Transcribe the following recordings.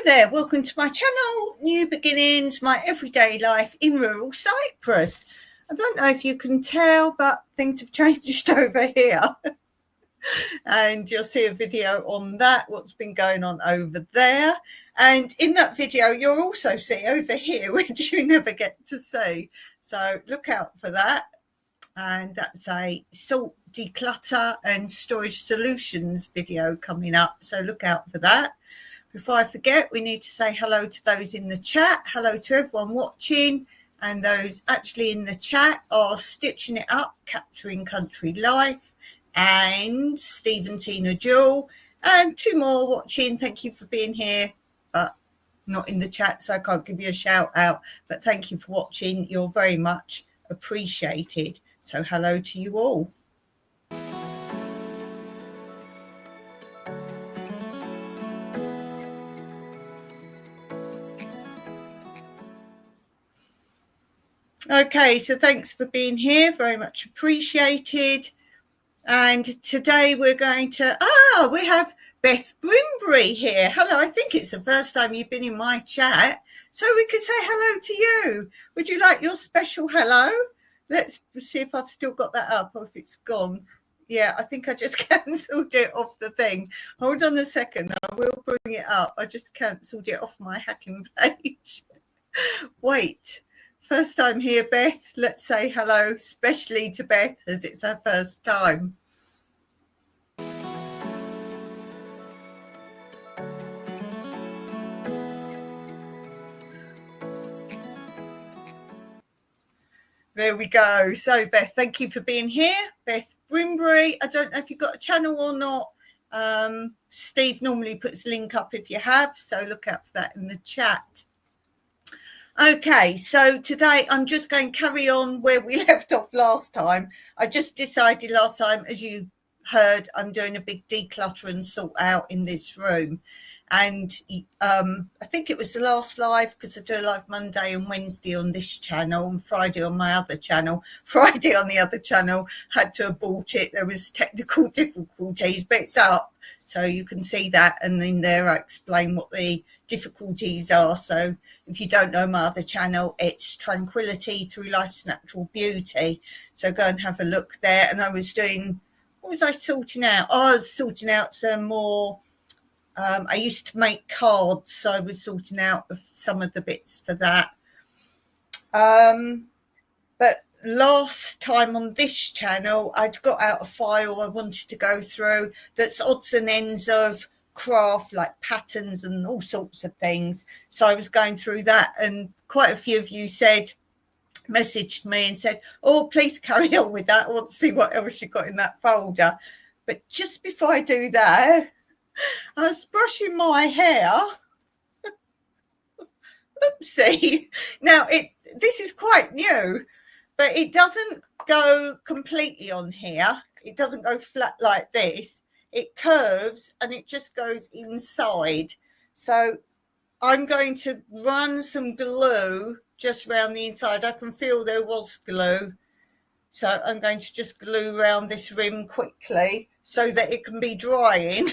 there, welcome to my channel, New Beginnings, my everyday life in rural Cyprus. I don't know if you can tell, but things have changed over here. And you'll see a video on that, what's been going on over there. And in that video, you'll also see over here, which you never get to see. So look out for that. And that's a salt declutter and storage solutions video coming up. So look out for that. Before I forget, we need to say hello to those in the chat. Hello to everyone watching, and those actually in the chat are Stitching It Up, Capturing Country Life, and Stephen, Tina, Jewel, and two more watching. Thank you for being here, but not in the chat, so I can't give you a shout out. But thank you for watching. You're very much appreciated. So hello to you all. Okay, so thanks for being here, very much appreciated. And today we're going to, we have Beth Brimbury here. Hello, I think it's the first time you've been in my chat, so we could say hello to you. Would you like your special hello? Let's see if I've still got that up or if it's gone. Yeah, I think I just cancelled it off the thing. Hold on a second, I will bring it up. I just cancelled it off my hacking page. Wait. First time here, Beth. Let's say hello, especially to Beth, as it's her first time. There we go. So, Beth, thank you for being here. Beth Brimbury. I don't know if you've got a channel or not. Steve normally puts a link up if you have, so look out for that in the chat. Okay, so today I'm just going to carry on where we left off last time. I just decided last time, as you heard, I'm doing a big declutter and sort out in this room. And I think it was the last live, because I do a live Monday and Wednesday on this channel and Friday on my other channel. Friday on the other channel, had to abort it. There was technical difficulties, but it's up. So you can see that. And in there I explain what the difficulties are. So if you don't know my other channel, it's Tranquility Through Life's Natural Beauty. So go and have a look there. And I was doing, what was I sorting out? I was sorting out some more. I used to make cards, so I was sorting out some of the bits for that. But last time on this channel, I'd got out a file I wanted to go through that's odds and ends of craft, like patterns and all sorts of things. So I was going through that, and quite a few of you messaged me and said, oh, please carry on with that. I want to see what else you got in that folder. But just before I do that, I was brushing my hair. Oopsie. Now, this is quite new, but it doesn't go completely on here. It doesn't go flat like this. It curves and it just goes inside. So I'm going to run some glue just around the inside. I can feel there was glue. So I'm going to just glue around this rim quickly so that it can be drying.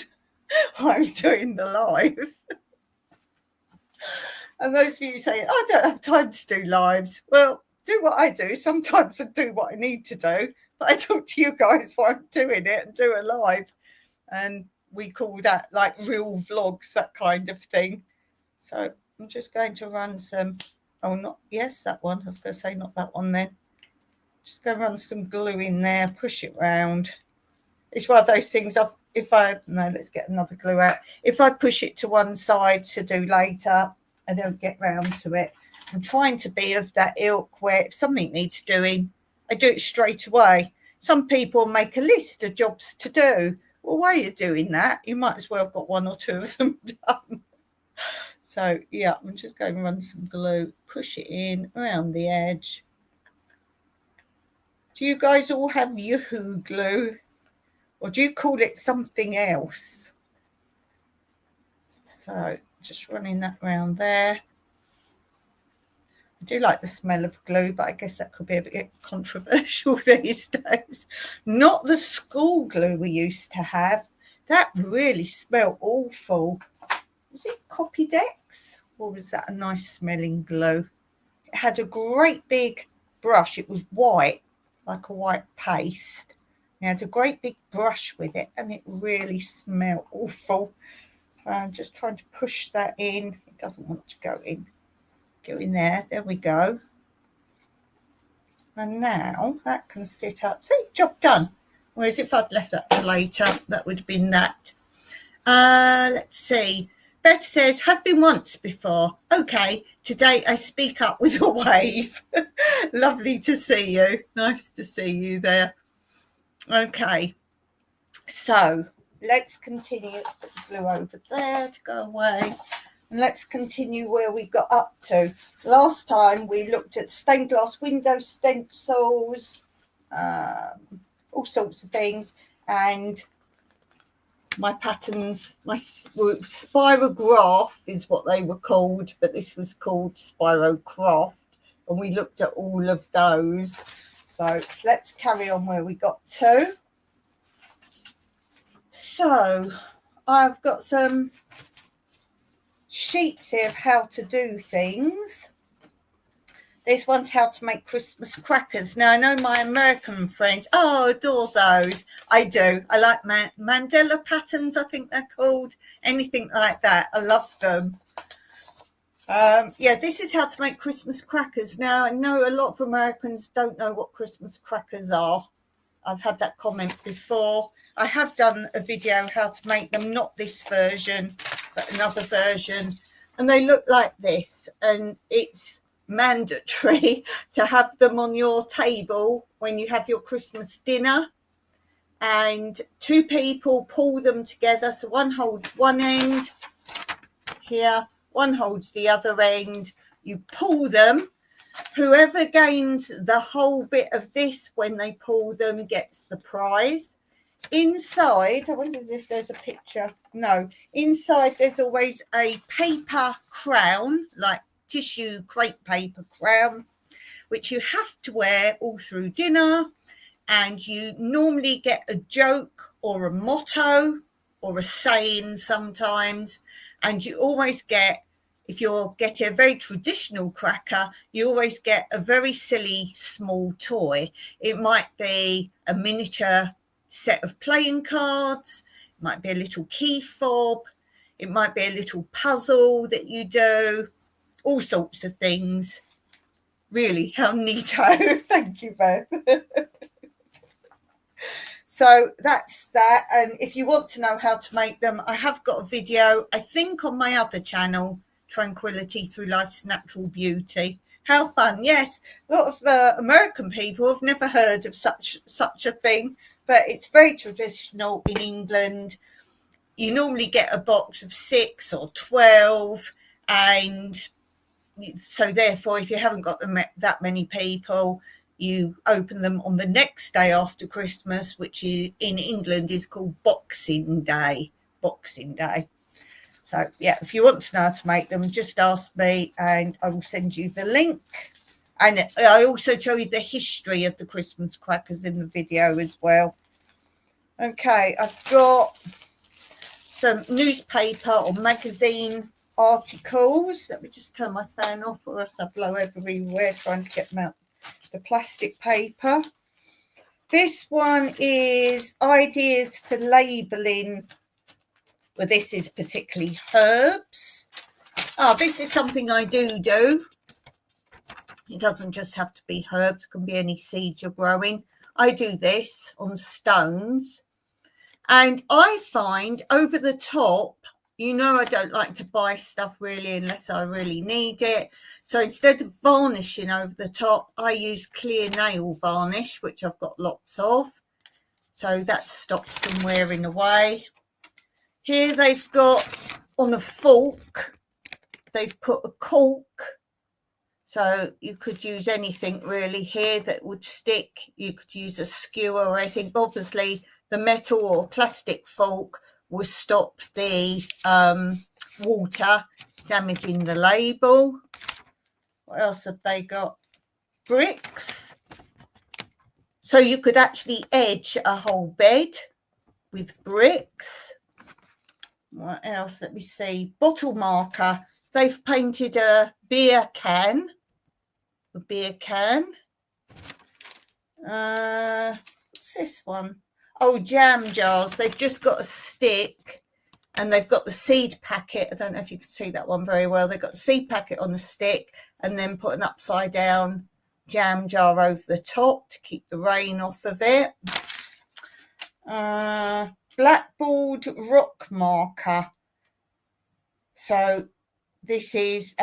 I'm doing the live. And those of you say, I don't have time to do lives. Well, do what I do. Sometimes I do what I need to do, but I talk to you guys while I'm doing it and do a live. And we call that like real vlogs, that kind of thing. So I'm just going to run some, that one. I was going to say not that one then. Just going to run some glue in there, push it round. It's one of those things let's get another glue out. If I push it to one side to do later, I don't get round to it. I'm trying to be of that ilk where if something needs doing, I do it straight away. Some people make a list of jobs to do. Well, while you're doing that, you might as well have got one or two of them done. So, yeah, I'm just going to run some glue, push it in around the edge. Do you guys all have Yoo-hoo glue? Or do you call it something else? So just running that around there. I do like the smell of glue, but I guess that could be a bit controversial these days. Not the school glue we used to have. That really smelled awful. was it Copydex, or was that a nice smelling glue? It had a great big brush. It was white, like a white paste. It had a great big brush with it, and it really smelled awful. So I'm just trying to push that in. It doesn't want to go in. Go in there. There we go. And now that can sit up. See, job done. Whereas if I'd left that for later, that would have been that. Let's see. Beth says, have been once before. Okay, today I speak up with a wave. Lovely to see you. Nice to see you there. Okay, so let's continue. Put the glue over there to go away. And let's continue where we got up to. Last time we looked at stained glass window stencils, all sorts of things, and my patterns, my Spirograph is what they were called, but this was called Spirocraft, and we looked at all of those. So let's carry on where we got to. So I've got some sheets here of how to do things. This one's how to make Christmas crackers. Now, I know my American friends, oh, adore those. I do. I like Mandela patterns, I think they're called. Anything like that. I love them. Yeah, this is how to make Christmas crackers. Now, I know a lot of Americans don't know what Christmas crackers are. I've had that comment before. I have done a video how to make them, not this version, but another version. And they look like this. And it's mandatory to have them on your table when you have your Christmas dinner. And two people pull them together. So one holds one end here, one holds the other end. You pull them. Whoever gains the whole bit of this when they pull them gets the prize. Inside, I wonder if there's a picture. No, inside there's always a paper crown, like tissue crepe paper crown, which you have to wear all through dinner. And you normally get a joke or a motto or a saying sometimes. And you always get, if you're getting a very traditional cracker, you always get a very silly small toy. It might be a miniature set of playing cards. It might be a little key fob. It might be a little puzzle that you do. All sorts of things. Really, how neato. Thank you, Beth. So that's that. And if you want to know how to make them, I have got a video, I think, on my other channel, Tranquility Through Life's Natural Beauty. How fun. Yes, a lot of American people have never heard of such a thing, but it's very traditional in England. You normally get a box of 6 or 12, and so therefore, if you haven't got that many people, you open them on the next day after Christmas, which in England is called Boxing Day. Boxing Day. So, yeah, if you want to know how to make them, just ask me and I will send you the link. And I also tell you the history of the Christmas crackers in the video as well. Okay, I've got some newspaper or magazine articles. Let me just turn my fan off or else I blow everywhere trying to get them out the plastic paper. This one is ideas for labelling. Well, this is particularly herbs. Oh, this is something I do. It doesn't just have to be herbs, it can be any seed you're growing. I do this on stones. And I find over the top, you know, I don't like to buy stuff really unless I really need it. So instead of varnishing over the top, I use clear nail varnish, which I've got lots of. So that stops them wearing away. Here they've got on a fork, they've put a cork. So you could use anything really here that would stick. You could use a skewer or anything. Obviously, the metal or plastic fork will stop the water damaging the label. What else have they got? Bricks. So you could actually edge a whole bed with bricks. What else? Let me see. Bottle marker. They've painted a beer can. A beer can. What's this one? Oh, jam jars. They've just got a stick and they've got the seed packet. I don't know if you can see that one very well. They've got the seed packet on the stick and then put an upside down jam jar over the top to keep the rain off of it. Blackboard rock marker. So this is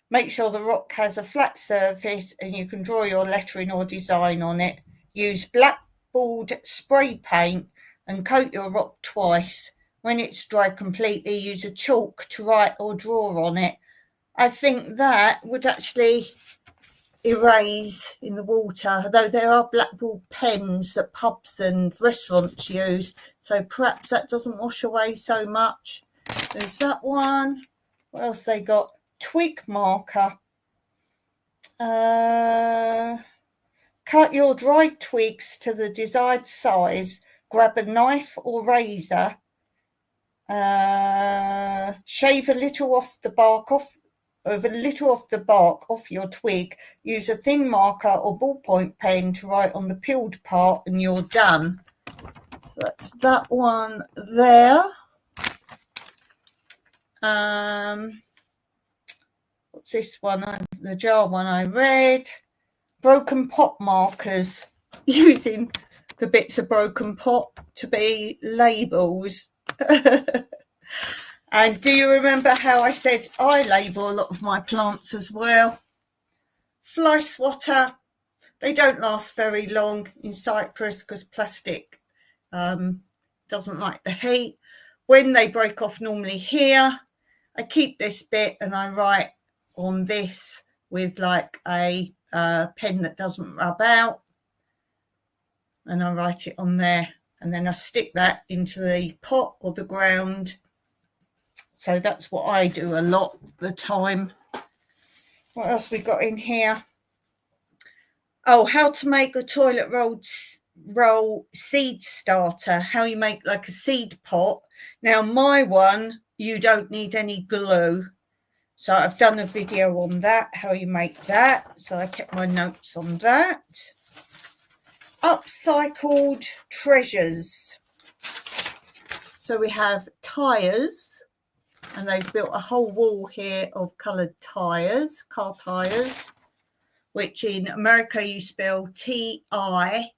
make sure the rock has a flat surface and you can draw your lettering or design on it. Use blackboard spray paint and coat your rock twice. When it's dry completely, use a chalk to write or draw on it. I think that would actually erase in the water, though there are blackboard pens that pubs and restaurants use, so perhaps that doesn't wash away so much. There's that one. What else they got? Twig marker. Cut your dried twigs to the desired size. Grab a knife or razor. Shave a little off the bark off your twig. Use a thin marker or ballpoint pen to write on the peeled part and you're done. So that's that one there. What's this one? The jar one I read. Broken pot markers. Using the bits of broken pot to be labels. And do you remember how I said I label a lot of my plants as well? Fly swatter. They don't last very long in Cyprus because plastic doesn't like the heat. When they break off normally here, I keep this bit and I write on this with like a pen that doesn't rub out. And I write it on there. And then I stick that into the pot or the ground. So that's what I do a lot of the time. What else we got in here? Oh, how to make a toilet roll seed starter. How you make like a seed pot. Now my one, you don't need any glue. So I've done a video on that, how you make that. So I kept my notes on that. Upcycled treasures. So we have tyres. And they've built a whole wall here of coloured tyres, car tyres, which in America you spell T-I-R-E-S,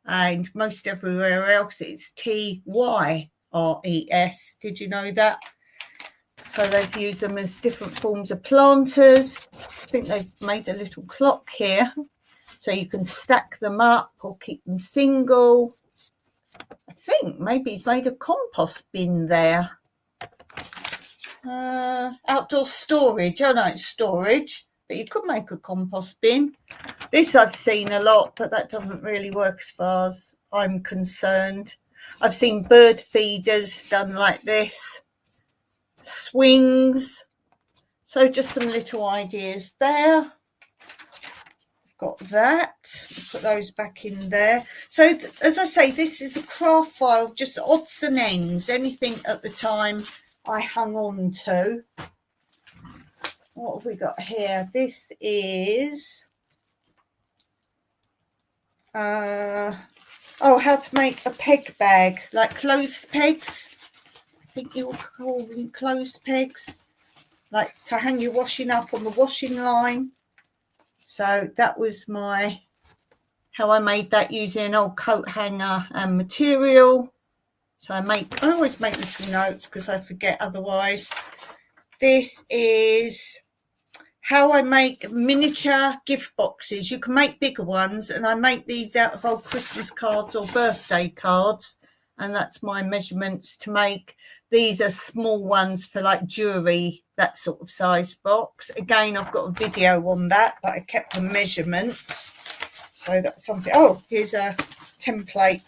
and most everywhere else it's T-Y-R-E-S. Did you know that? So they've used them as different forms of planters. I think they've made a little clock here, so you can stack them up or keep them single. I think maybe he's made a compost bin there. Outdoor storage. I know it's storage, but you could make a compost bin. This I've seen a lot, but that doesn't really work as far as I'm concerned. I've seen bird feeders done like this. Swings. So just some little ideas there. Got that. Put those back in there. So as I say, this is a craft file of just odds and ends, anything at the time I hung on to. What have we got here? This is how to make a peg bag, like clothes pegs. I think you'll call them clothes pegs, like to hang your washing up on the washing line. So that was how I made that using an old coat hanger and material. So I always make little notes because I forget otherwise. This is how I make miniature gift boxes. You can make bigger ones, and I make these out of old Christmas cards or birthday cards. And that's my measurements to make. These are small ones for like jewelry, that sort of size box. Again, I've got a video on that, but I kept the measurements. So that's something. Oh, here's a template.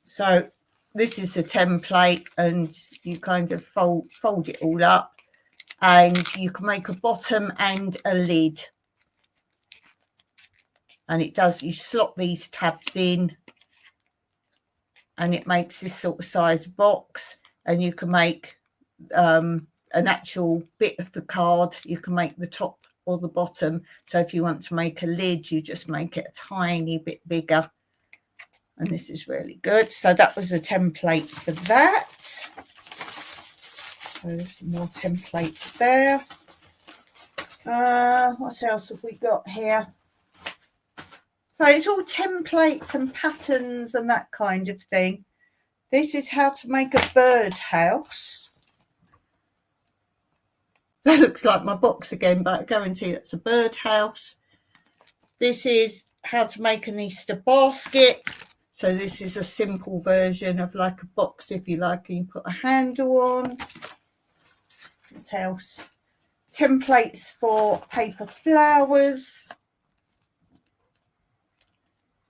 So this is a template, and you kind of fold it all up, and you can make a bottom and a lid. And it does, you slot these tabs in and it makes this sort of size box, and you can make an actual bit of the card. You can make the top or the bottom. So if you want to make a lid, you just make it a tiny bit bigger. And this is really good. So that was a template for that. So there's some more templates there. What else have we got here? So it's all templates and patterns and that kind of thing. This is how to make a birdhouse. That looks like my box again, but I guarantee that's a birdhouse. This is how to make an Easter basket. So this is a simple version of like a box, if you like, and you put a handle on. What else? Templates for paper flowers.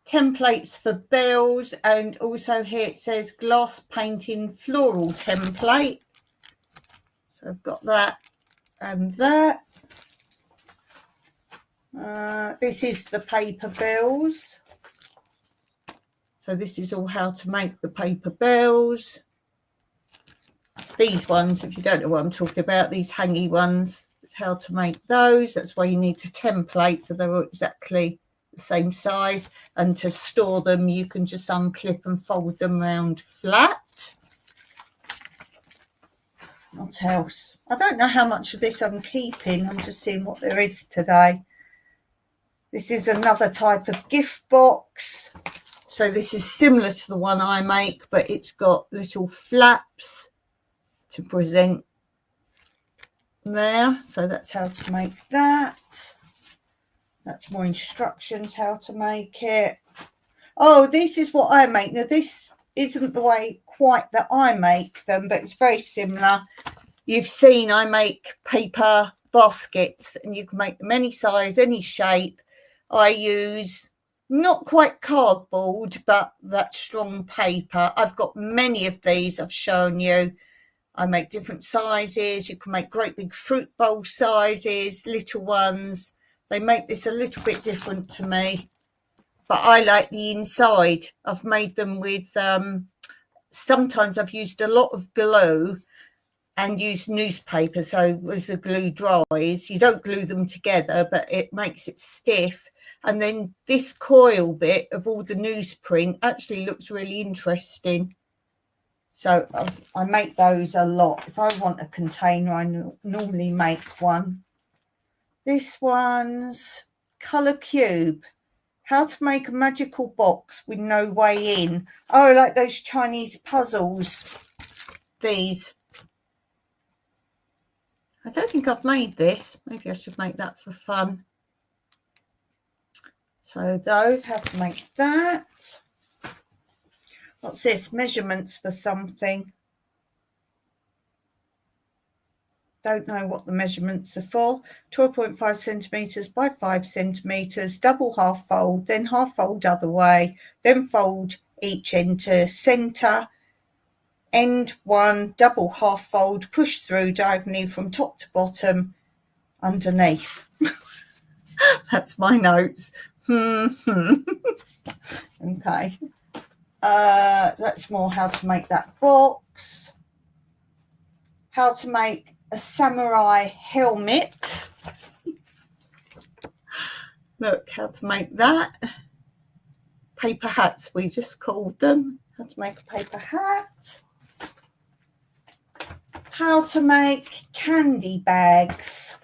Templates for bells, and also here it says glass painting floral template. So I've got that and that. This is the paper bells. So this is all how to make the paper bells. These ones, if you don't know what I'm talking about, these hangy ones, it's how to make those. That's why you need to template, so they're all exactly the same size. And to store them, you can just unclip and fold them around flat. What else? I don't know how much of this I'm keeping. I'm just seeing what there is today. This is another type of gift box. So this is similar to the one I make, but it's got little flaps to present there. So that's how to make that. That's more instructions how to make it. Oh, this is what I make. Now, this isn't the way quite that I make them, but it's very similar. You've seen I make paper baskets, and you can make them any size, any shape. I use not quite cardboard, but that strong paper. I've got many of these I've shown you. I make different sizes. You can make great big fruit bowl sizes, little ones. They make this a little bit different to me, but I like the inside. I've made them with, sometimes I've used a lot of glue and used newspaper. So as the glue dries, you don't glue them together, but it makes it stiff. And then this coil bit of all the newsprint actually looks really interesting. So I make those a lot. If I want a container, I normally make one. This one's Colour Cube. How to make a magical box with no way in. Oh, like those Chinese puzzles. These. I don't think I've made this. Maybe I should make that for fun. So those, how to make that. What's this? Measurements for something. Don't know what the measurements are for. 12.5 centimetres by 5 centimetres, double half fold, then half fold other way, then fold each end to centre. End one, double half fold, push through diagonally from top to bottom underneath. That's my notes. Okay. That's more how to make that box. How to make a samurai helmet. Look, how to make that. Paper hats, we just called them. How to make a paper hat. How to make candy bags.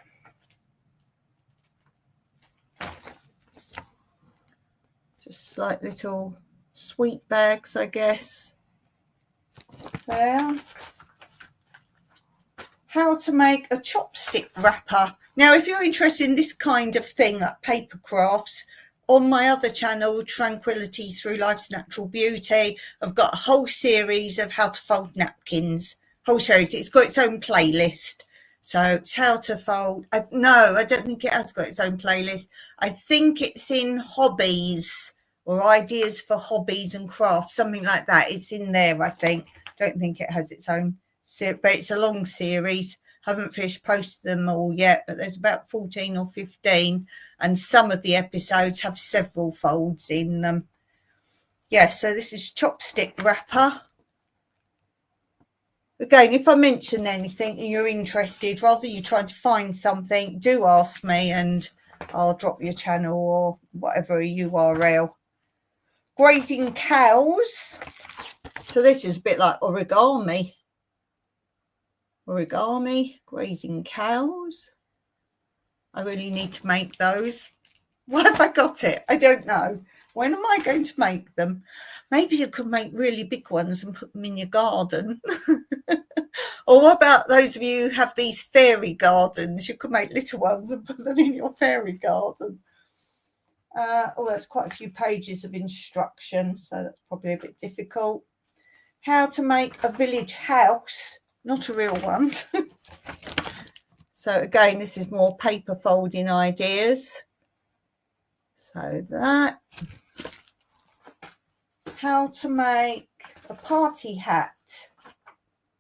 Just like little sweet bags, I guess. There. How to make a chopstick wrapper. Now, if you're interested in this kind of thing, like paper crafts, on my other channel, Tranquility Through Life's Natural Beauty, I've got a whole series of how to fold napkins. Whole series. It's got its own playlist. So it's how to fold. No, I don't think it has got its own playlist. I think it's in hobbies or ideas for hobbies and crafts, something like that. It's in there, I think. Don't think it has its own, but it's a long series. Haven't finished posting them all yet, but there's about 14 or 15, and some of the episodes have several folds in them. yeah, so this is chopstick wrapper. Again, if I mention anything and you're interested, rather you trying to find something, do ask me and I'll drop your channel or whatever URL. Grazing cows. So this is a bit like origami. Origami, grazing cows. I really need to make those. Why have I got it? I don't know. When am I going to make them? Maybe you could make really big ones and put them in your garden. Or what about those of you who have these fairy gardens? You could make little ones and put them in your fairy garden. Oh, there's quite a few pages of instruction, so that's probably a bit difficult. How to make a village house, not a real one. So again, this is more paper folding ideas. So that. How to make a party hat.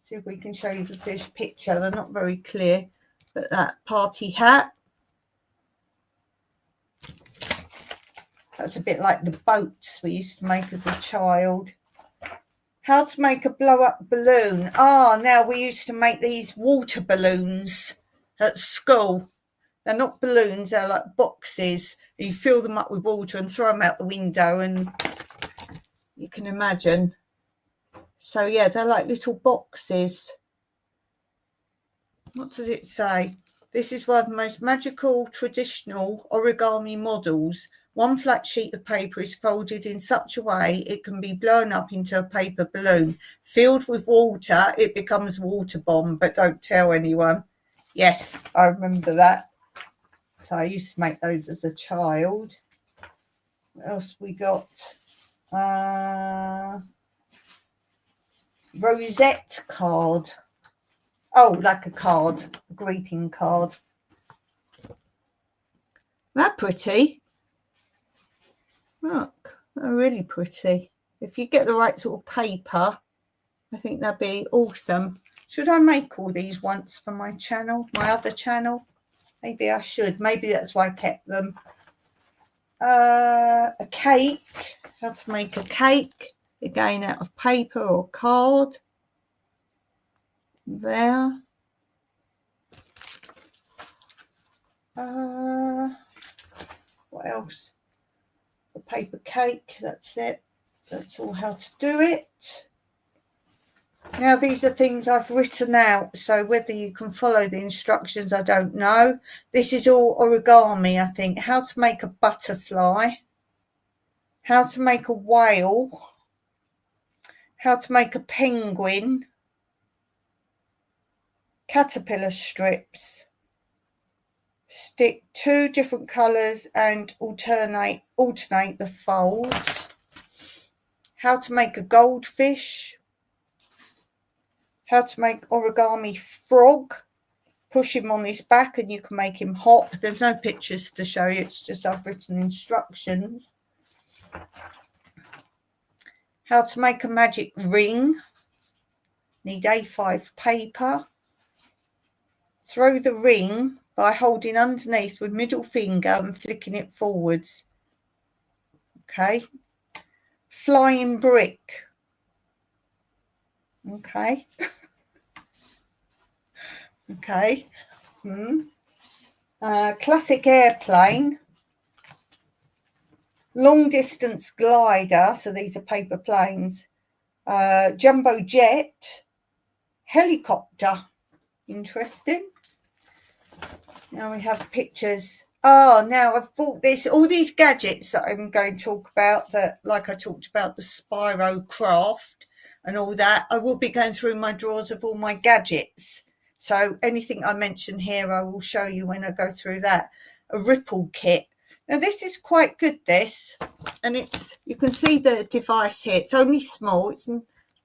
See if we can show you the fish picture. They're not very clear, but that party hat. That's a bit like the boats we used to make as a child. How to make a blow-up balloon. Now we used to make these water balloons at school. They're not balloons, they're like boxes. You fill them up with water and throw them out the window, and you can imagine. So yeah, they're like little boxes. What does it say? This is one of the most magical traditional origami models. One flat sheet of paper is folded in such a way it can be blown up into a paper balloon. Filled with water, it becomes a water bomb, but don't tell anyone. Yes, I remember that. So I used to make those as a child. What else we got? Rosette card. Oh, like a card, a greeting card. They're pretty. Look, they're really pretty. If you get the right sort of paper, I think that'd be awesome. Should I make all these once for my channel, my other channel? Maybe I should. Maybe that's why I kept them. A cake. How to make a cake. Again, out of paper or card. There. What else? A paper cake. That's it. That's all how to do it. Now, these are things I've written out, so whether you can follow the instructions, I don't know. This is all origami, I think. How to make a butterfly. How to make a whale. How to make a penguin. Caterpillar strips. Stick 2 different colours and alternate the folds. How to make a goldfish. How to make origami frog. Push him on his back and you can make him hop. There's no pictures to show you, it's just I've written instructions. How to make a magic ring. Need A5 paper. Throw the ring by holding underneath with middle finger and flicking it forwards. Okay. Flying brick. Okay. Okay. Classic airplane. Long distance glider. So these are paper planes. Jumbo jet. Helicopter. Interesting. Now we have pictures. Now I've bought this, all these gadgets that I'm going to talk about, that, like I talked about the Spyro craft and all that. I will be going through my drawers of all my gadgets. So anything I mention here, I will show you when I go through that. A ripple kit. Now this is quite good, this, and it's, you can see the device here. It's only small. It's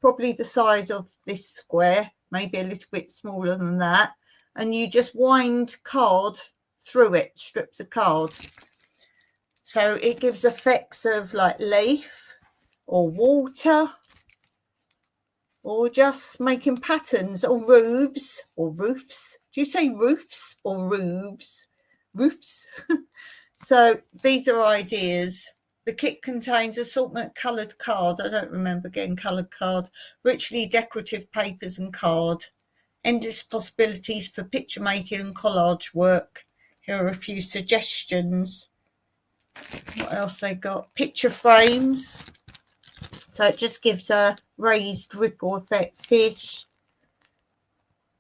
probably the size of this square, maybe a little bit smaller than that. And you just wind card through it, strips of card. So it gives effects of like leaf or water, or just making patterns, or roofs or roofs. Do you say roofs or roofs? Roofs. So these are ideas. The kit contains assortment coloured card. I don't remember getting coloured card. Richly decorative papers and card. Endless possibilities for picture making and collage work. Here are a few suggestions. What else they got? Picture frames. So it just gives a raised ripple effect fish.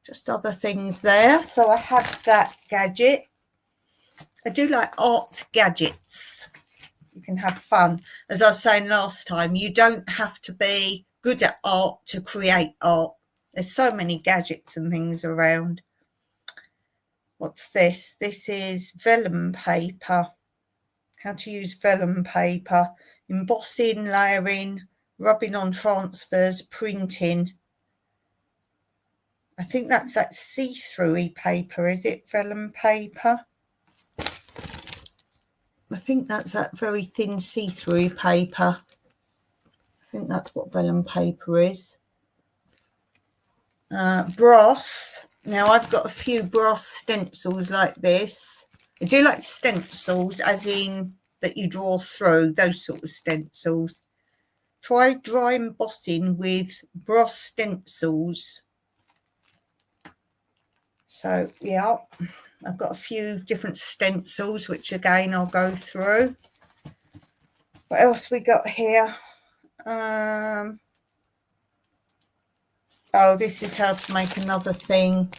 Just other things there. So I have that gadget. I do like art gadgets. You can have fun. As I was saying last time, you don't have to be good at art to create art. There's so many gadgets and things around. What's this? This is vellum paper. How to use vellum paper. Embossing, layering, rubbing on transfers, printing. I think that's that see-through paper, is it? Vellum paper. I think that's that very thin see-through paper. I think that's what vellum paper is. Brass. Now I've got a few brass stencils like this. I do like stencils as in that you draw through, those sort of stencils. Try dry embossing with brass stencils. So yeah, I've got a few different stencils, which again I'll go through. What else we got here? Oh, this is how to make another thing.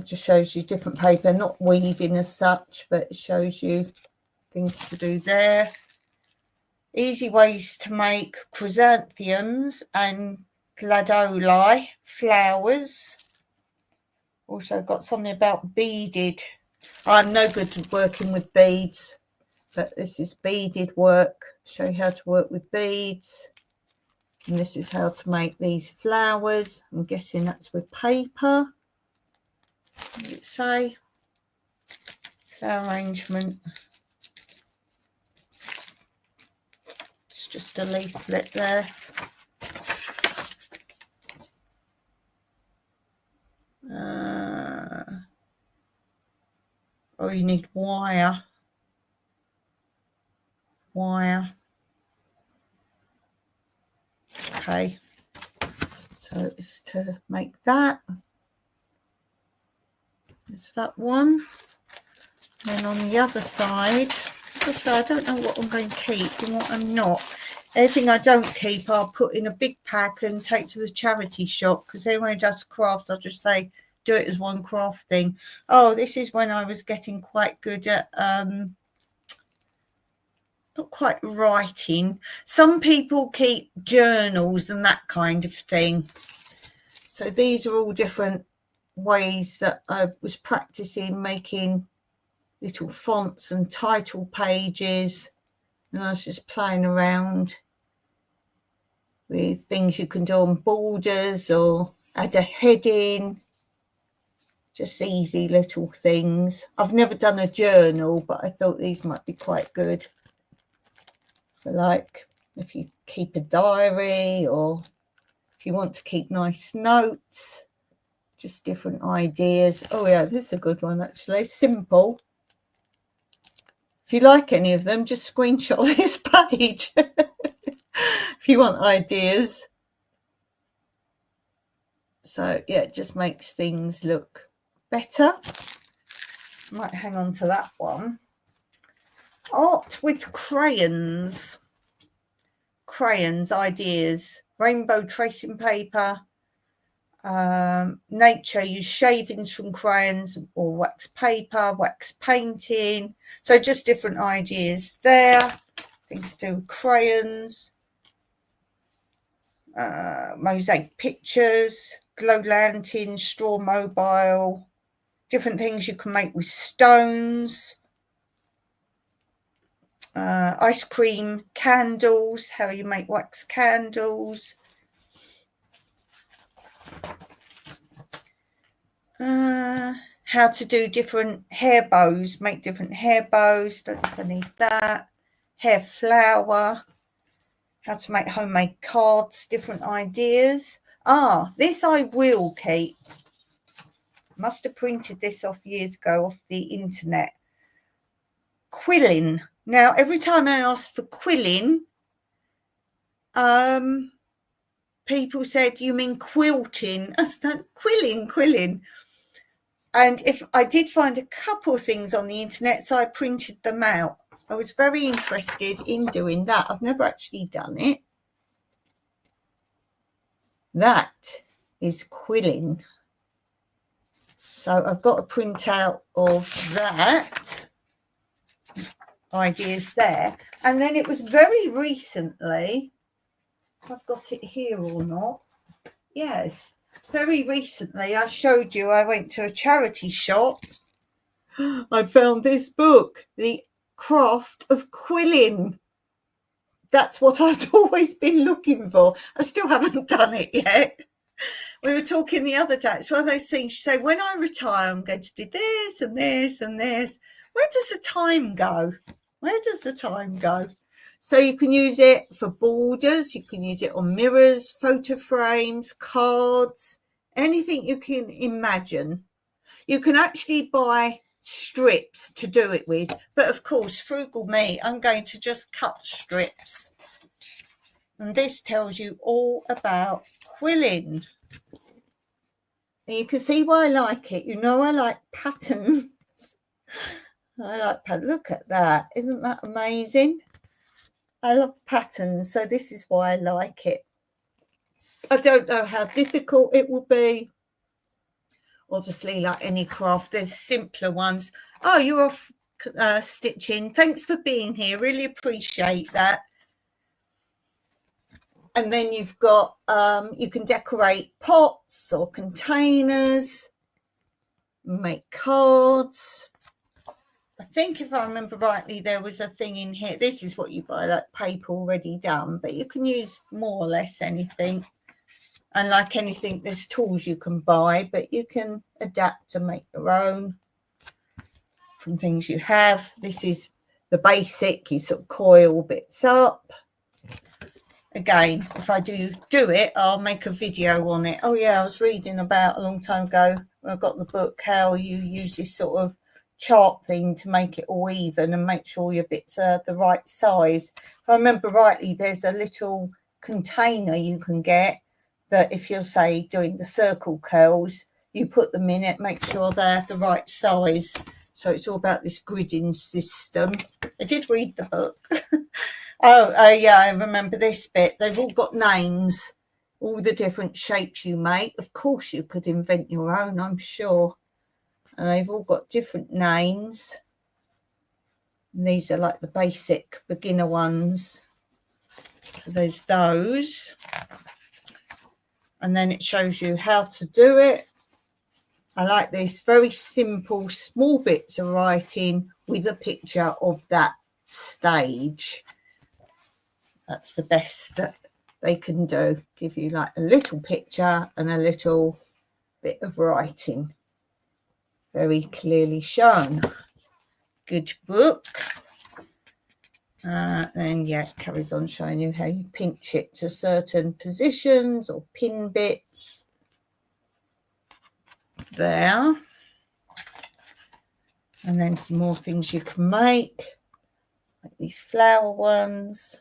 Just shows you different paper, not weaving as such, but it shows you things to do there. Easy ways to make chrysanthemums and gladioli flowers. Also got something about beaded. I'm no good at working with beads, but this is beaded work. Show you how to work with beads. And this is how to make these flowers. I'm guessing that's with paper. What does it say? Flower arrangement. It's just a leaflet there. Oh, you need wire. Okay, so it's to make that. There's that one. Then on the other side, as I don't know what I'm going to keep and what I'm not. Anything I don't keep, I'll put in a big pack and take to the charity shop, because anyone who does crafts, I'll just say, do it as one craft thing. Oh, this is when I was getting quite good at not quite writing. Some people keep journals and that kind of thing. So these are all different ways that I was practicing making little fonts and title pages, and I was just playing around with things you can do on borders or add a heading. Just easy little things. I've never done a journal, but I thought these might be quite good for, like, if you keep a diary or if you want to keep nice notes, just different ideas. Oh yeah, this is a good one actually. Simple. If you like any of them, just screenshot this page if you want ideas. So yeah, it just makes things look better. Might hang on to that one. Art with crayons. Crayons, ideas. Rainbow tracing paper. Nature, use shavings from crayons or wax paper, wax painting. So just different ideas there. Things to do with crayons. Mosaic pictures, glow lantern, straw mobile, different things you can make with stones. Ice cream candles, how you make wax candles. How to do different hair bows, make different hair bows. Don't think I need that. Hair flower. How to make homemade cards, different ideas. This I will keep. Must have printed this off years ago off the internet. Quilling. Now, every time I asked for quilling, people said, you mean quilting? I said, quilling. And if I did find a couple of things on the internet, so I printed them out. I was very interested in doing that. I've never actually done it. That is quilling. So I've got a printout of that. Ideas there. And then it was very recently, I've got it here or not. Yes, very recently I showed you I went to a charity shop. I found this book, The Craft of Quilling. That's what I've always been looking for. I still haven't done it yet. We were talking the other day. It's one of those things. You say, when I retire, I'm going to do this and this and this. Where does the time go? Where does the time go? So you can use it for borders. You can use it on mirrors, photo frames, cards, anything you can imagine. You can actually buy strips to do it with. But of course, frugal me, I'm going to just cut strips. And this tells you all about quilling. And you can see why I like it. You know, I like patterns. I like patterns. Look at that. Isn't that amazing? I love patterns. So this is why I like it. I don't know how difficult it will be. Obviously, like any craft, there's simpler ones. Oh, you're off stitching. Thanks for being here. Really appreciate that. And then you've got, you can decorate pots or containers, make cards. I think if I remember rightly, there was a thing in here. This is what you buy, like paper already done, but you can use more or less anything. And like anything, there's tools you can buy, but you can adapt to make your own from things you have. This is the basic. You sort of coil bits up. Again, if I do it, I'll make a video on it. Oh yeah, I was reading about a long time ago when I got the book how you use this sort of chart thing to make it all even and make sure your bits are the right size. If I remember rightly, there's a little container you can get that if you're, say, doing the circle curls, you put them in it, make sure they're the right size. So it's all about this gridding system. I did read the book. Oh, yeah, I remember this bit. They've all got names, all the different shapes you make. Of course, you could invent your own, I'm sure. And they've all got different names. And these are like the basic beginner ones. So there's those. And then it shows you how to do it. I like this. Very simple, small bits of writing with a picture of that stage. That's the best that they can do. Give you like a little picture and a little bit of writing. Very clearly shown. Good book. Then, yeah, it carries on showing you how you pinch it to certain positions or pin bits. There. And then some more things you can make. Like these flower ones.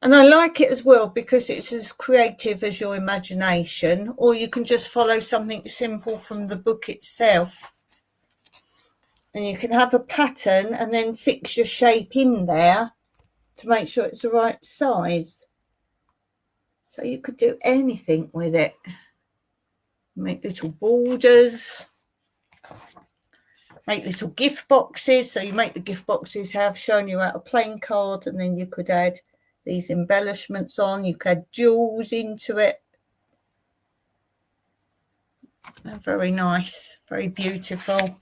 And I like it as well because it's as creative as your imagination, or you can just follow something simple from the book itself. And you can have a pattern and then fix your shape in there to make sure it's the right size. So you could do anything with it. Make little borders. Make little gift boxes. So you make the gift boxes how I've shown you out a plain card, and then you could add these embellishments on. You could add jewels into it. They're very nice, very beautiful.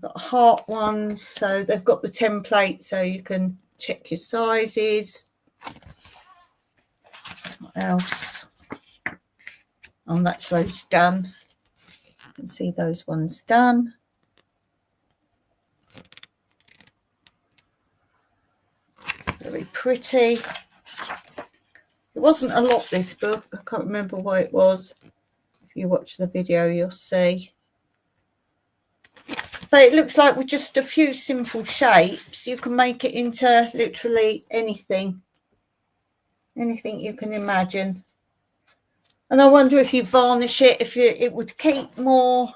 Got heart ones, so they've got the template so you can check your sizes. What else? Oh, that's those done. You can see those ones done. Very pretty. It wasn't a lot, this book. I can't remember what it was. If you watch the video, you'll see. But it looks like with just a few simple shapes, you can make it into literally anything. Anything you can imagine. And I wonder if you varnish it, if it would keep more,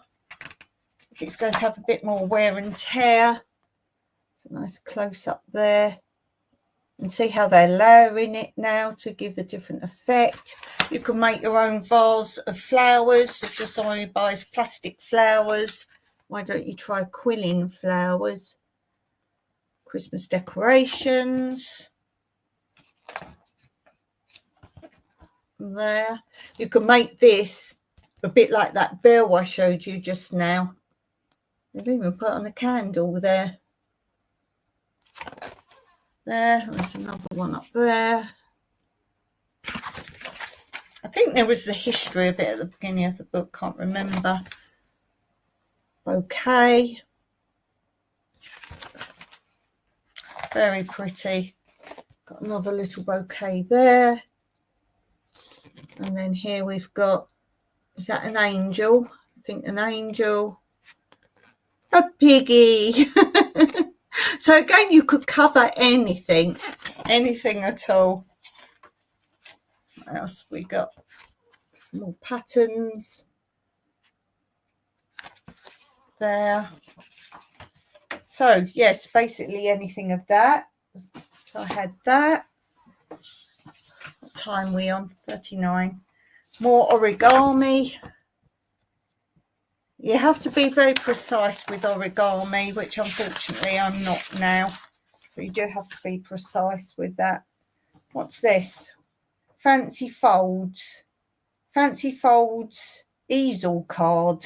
if it's going to have a bit more wear and tear. It's a nice close up there. And see how they're layering it now to give a different effect. You can make your own vase of flowers. If you're someone who buys plastic flowers, why don't you try quilling flowers? Christmas decorations. There. You can make this a bit like that bell I showed you just now. They've even put on a candle there. There's another one up there. I think there was the history of it at the beginning of the book, can't remember. Bouquet. Very pretty. Got another little bouquet there. And then here we've got, is that an angel? I think an angel. A piggy. So again, you could cover anything at all. What else we got? More patterns there. So yes, basically anything of that. So I had that. What time are we on? 39. More origami. You have to be very precise with origami, which unfortunately I'm not now. So you do have to be precise with that. What's this? Fancy Folds. Fancy Folds easel card.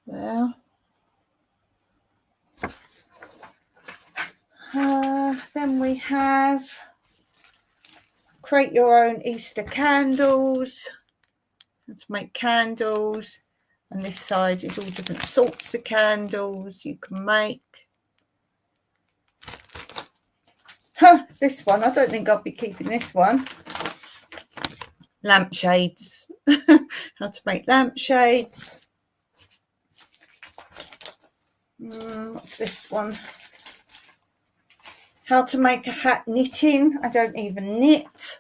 There. Then we have create your own Easter candles. Let's make candles. And this side is all different sorts of candles you can make. This one, I don't think I'll be keeping this one. Lampshades. How to make lampshades. What's this one? How to make a hat knitting. I don't even knit.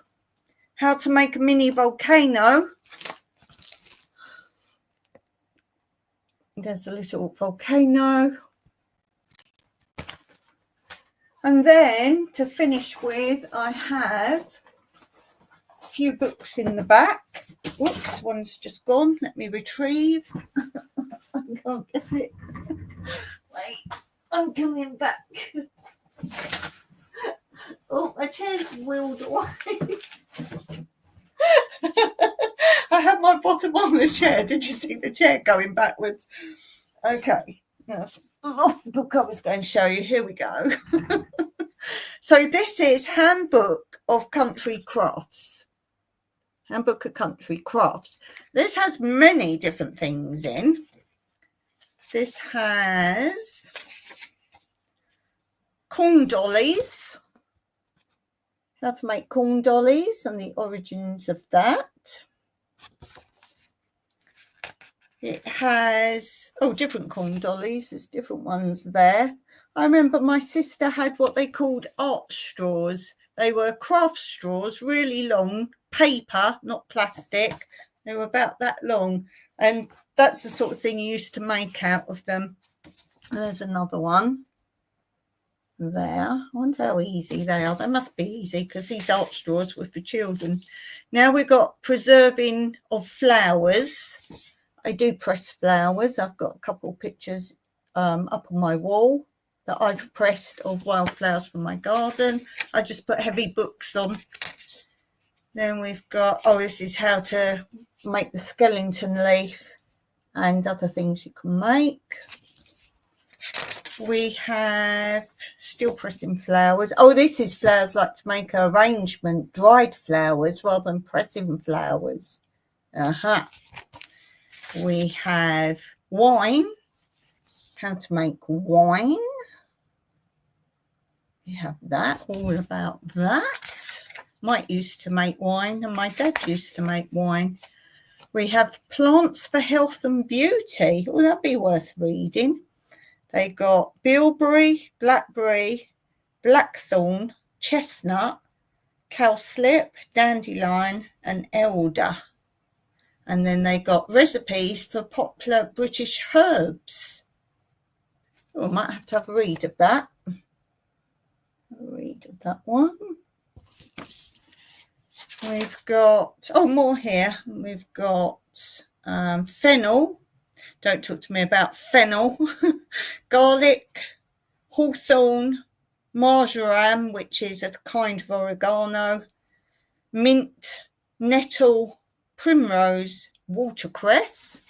How to make a mini volcano. There's a little volcano. And then to finish with, I have a few books in the back. Whoops, one's just gone. Let me retrieve. I can't get it. Wait, I'm coming back. Oh, my chair's wheeled away. I had my bottom on the chair. Did you see the chair going backwards? Okay. Now, lost the book I was going to show you. Here we go. So this is Handbook of Country Crafts. Handbook of Country Crafts. This has many different things in. This has corn dollies. How to make corn dollies and the origins of that. It has, different corn dollies. There's different ones there. I remember my sister had what they called art straws. They were craft straws, really long, paper, not plastic. They were about that long. And that's the sort of thing you used to make out of them. There's another one there. I wonder how easy they are. They must be easy because these art straws were for children. Now we've got preserving of flowers. I do press flowers. I've got a couple of pictures up on my wall that I've pressed of wildflowers from my garden. I just put heavy books on. Then we've got, this is how to make the skeleton leaf and other things you can make. We have still pressing flowers. This is flowers like to make an arrangement, dried flowers rather than pressing flowers. We have wine, how to make wine. We have that, all about that. Mike used to make wine and my dad used to make wine. We have Plants for Health and Beauty. Oh, that'd be worth reading. They got bilberry, blackberry, blackthorn, chestnut, cowslip, dandelion, and elder. And then they got recipes for popular British herbs. Oh, I might have to have a read of that. Read of that one. We've got, more here. We've got fennel. Don't talk to me about fennel. Garlic, hawthorn, marjoram, which is a kind of oregano, mint, nettle, primrose, watercress.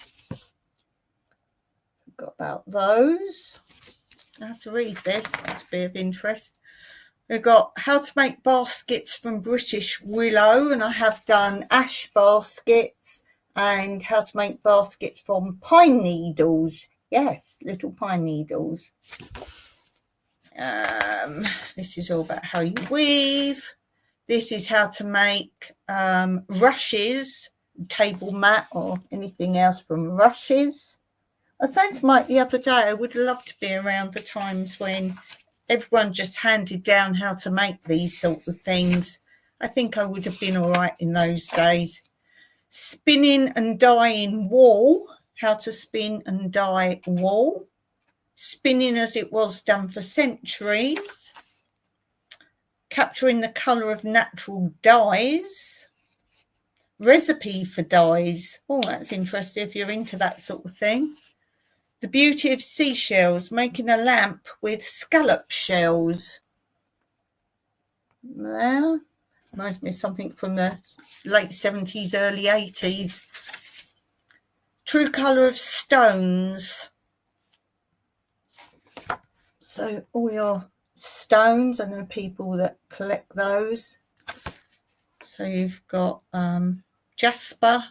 Got about those. I have to read this. It's a bit of interest. We've got how to make baskets from British willow, and I have done ash baskets, and how to make baskets from pine needles. Yes, little pine needles. This is all about how you weave. This is how to make rushes, table mat or anything else from rushes. I was saying to Mike the other day, I would love to be around the times when everyone just handed down how to make these sort of things. I think I would have been all right in those days. Spinning and dyeing wool, how to spin and dye wool. Spinning as it was done for centuries. Capturing the colour of natural dyes. Recipe for dyes. Oh, that's interesting if you're into that sort of thing. The beauty of seashells, making a lamp with scallop shells. There. Reminds me of something from the late 70s, early 80s. True colour of stones. So all your stones, I know people that collect those. So you've got jasper,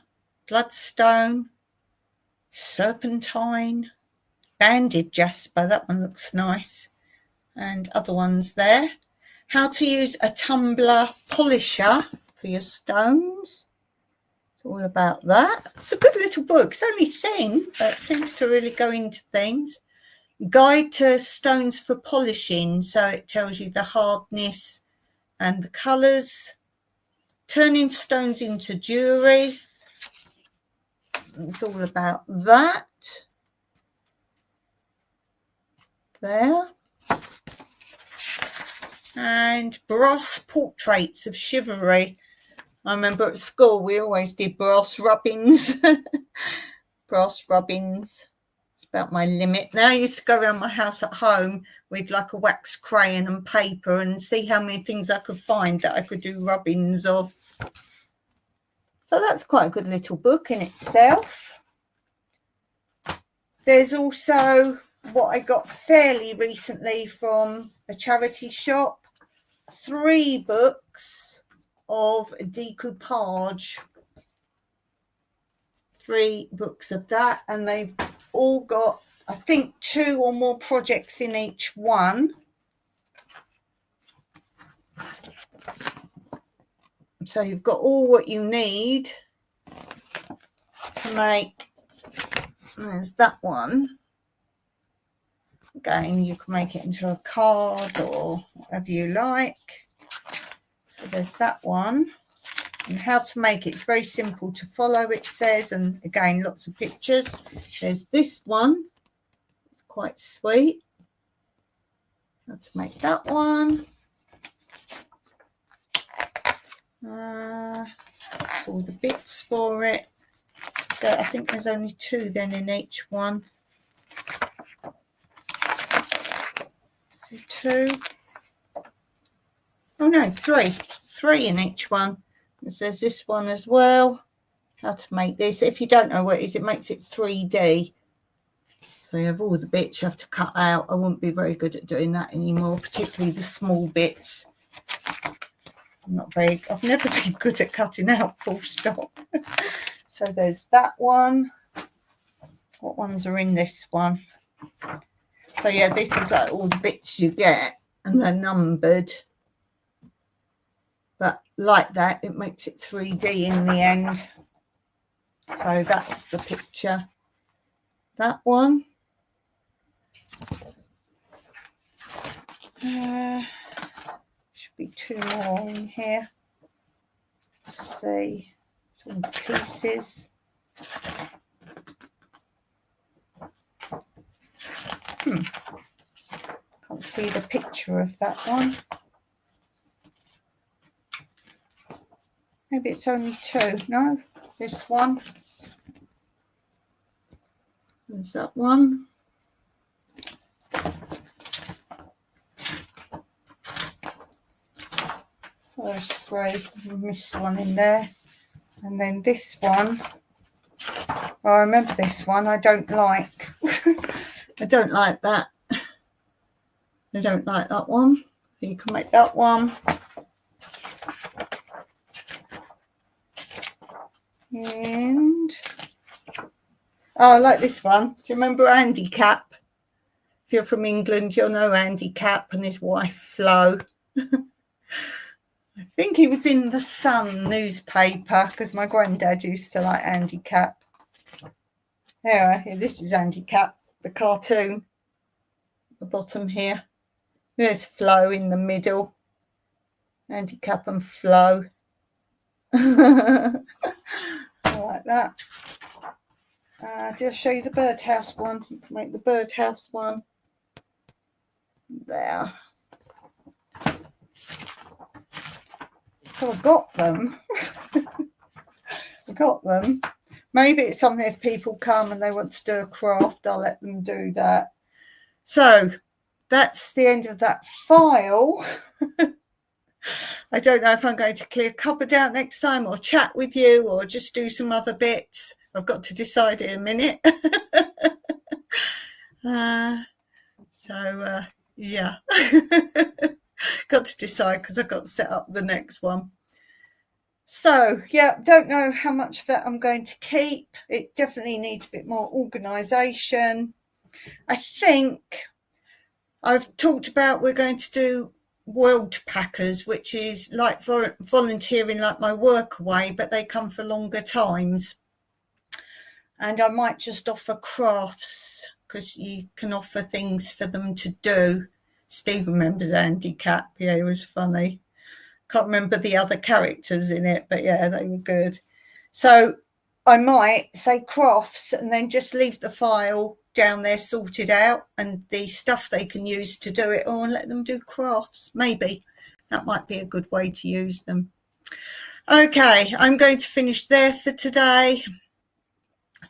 bloodstone, serpentine, banded jasper, that one looks nice, and other ones there. How to use a tumbler polisher for your stones. It's all about that. It's a good little book. It's only thin, but it seems to really go into things. Guide to stones for polishing. So it tells you the hardness and the colours. Turning stones into jewellery. It's all about that. There. And brass portraits of chivalry. I remember at school we always did brass rubbings. Brass rubbings. It's about my limit. Now I used to go around my house at home with like a wax crayon and paper and see how many things I could find that I could do rubbings of. So that's quite a good little book in itself. There's also what I got fairly recently from a charity shop. 3 books of decoupage. 3 books of that, and they've all got, I think, 2 or more projects in each one. So you've got all what you need to make. There's that one. Again, you can make it into a card or whatever you like. So there's that one. And how to make it. It's very simple to follow, it says. And again, lots of pictures. There's this one. It's quite sweet. How to make that one. That's all the bits for it. So I think there's only 2 then in each one. So 2. Oh no, 3. 3 in each one. And there's this one as well. How to make this. If you don't know what it is, it makes it 3D. So you have all the bits you have to cut out. I wouldn't be very good at doing that anymore, particularly the small bits. I've never been good at cutting out, full stop. So there's that one. What ones are in this one? So yeah, this is like all the bits you get, and they're numbered. But like that, it makes it 3D in the end. So that's the picture. That one. Should be 2 more in here. Let's see. Some pieces. Can't see the picture of that one. Maybe it's only 2. No, this one. There's that one. There's 3. I missed one in there. And then this one. Oh, I remember this one. I don't like. I don't like that. I don't like that one. You can make that one. And oh, I like this one. Do you remember Andy Capp? If you're from England, you'll know Andy Capp and his wife Flo. I think he was in the Sun newspaper because my granddad used to like Andy Capp. Here, this is Andy Capp, the cartoon. The bottom here. There's Flo in the middle. Andy Capp and Flo. I like that. Did I show you the birdhouse one? You can make the birdhouse one. There. So I got them. I got them. Maybe it's something if people come and they want to do a craft, I'll let them do that. So that's the end of that file. I don't know if I'm going to clear cupboard out next time or chat with you or just do some other bits. I've got to decide in a minute. Yeah. Got to decide because I've got to set up the next one. So, yeah, don't know how much of that I'm going to keep. It definitely needs a bit more organisation. I think I've talked about we're going to do World Packers, which is like volunteering like my work away, but they come for longer times. And I might just offer crafts because you can offer things for them to do. Steve remembers Andy Capp. Yeah, it was funny. Can't remember the other characters in it, but yeah, they were good. So I might say crafts and then just leave the file down there sorted out and the stuff they can use to do it all and let them do crafts. Maybe that might be a good way to use them. Okay, I'm going to finish there for today.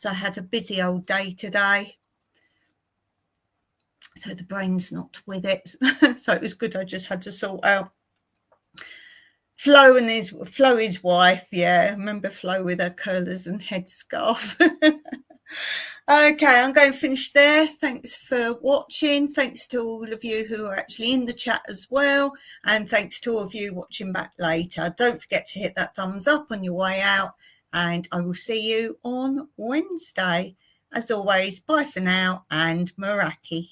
So I had a busy old day today. So the brain's not with it. So it was good. I just had to sort out Flo and his wife. Yeah, remember Flo with her curlers and headscarf. Okay, I'm going to finish there. Thanks for watching. Thanks to all of you who are actually in the chat as well. And thanks to all of you watching back later. Don't forget to hit that thumbs up on your way out. And I will see you on Wednesday. As always, bye for now and Meraki.